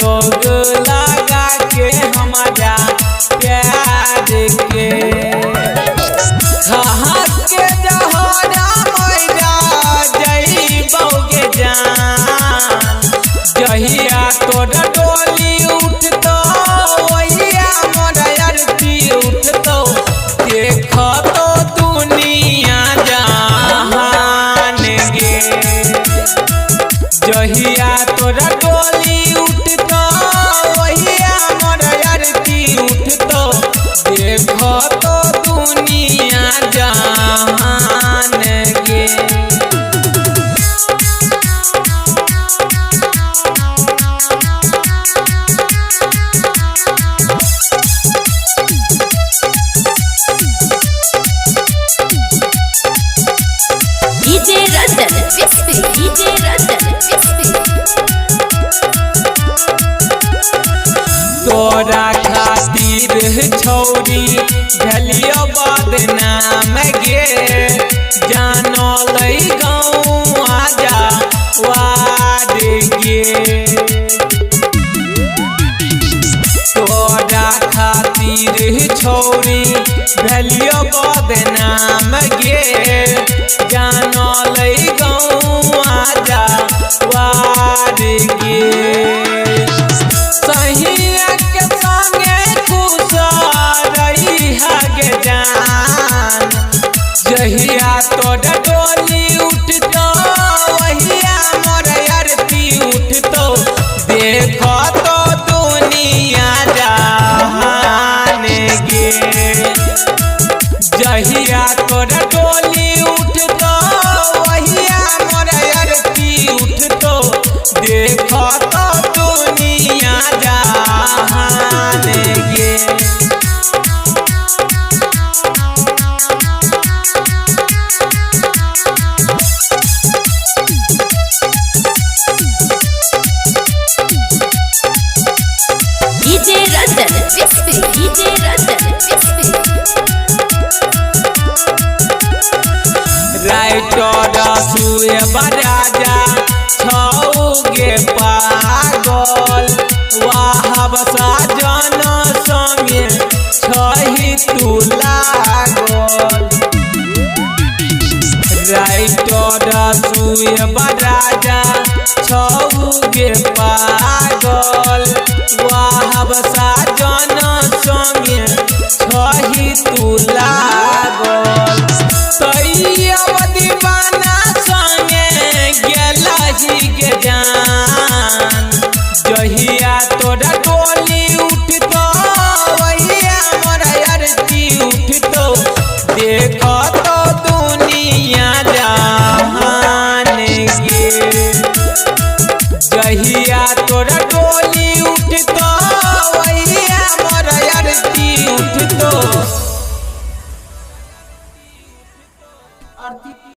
रोग लगा के हमारा प्यार के कहाँ के जहरा मैया जइबौगे जान जहिया तोर डोली उठतो वहिया मोर आरती उठतो देख तो दुनिया जहान गे जहिया तोर डोली उठतो वहिया मोर आरती उठतो देख तो दुनिया जहान गे DJ Ranjan Crispy, DJ Ranjan Crispy. तोरा खातिर छौरी झलियो बदनाम गे जानो लई गाँव आजा वार गे तोरा खातिर छौरी झलियो बदनाम गे जानो लई गाँव आजा वार गे सहिया के संगे खुश रहिहा गे जान जहिया तोर डोली उठतो वहिया मोर आरती उठतो देख तो दुनिया जहान गे जहिया तोर डोली उठतो वहिया मोर आरती उठतो देख तो दुनिया जहान गे DJ Ranjan Crispy, DJ Ranjan Crispy. Writer सुए बराजा छौगे पागल वाहब साजन संगे छही तू लागल राइटर सुए बराजा छौगे पागल वाहब साजन संगे छही तू लागल तैयब दीवाना संगे गेलही गे जान जहिया तोरा डोली उठतो वहिया मोर आरती उठतो देख तो दुनिया जहान गे जहिया तोरा डोली उठतो वहिया मोर आरती उठतो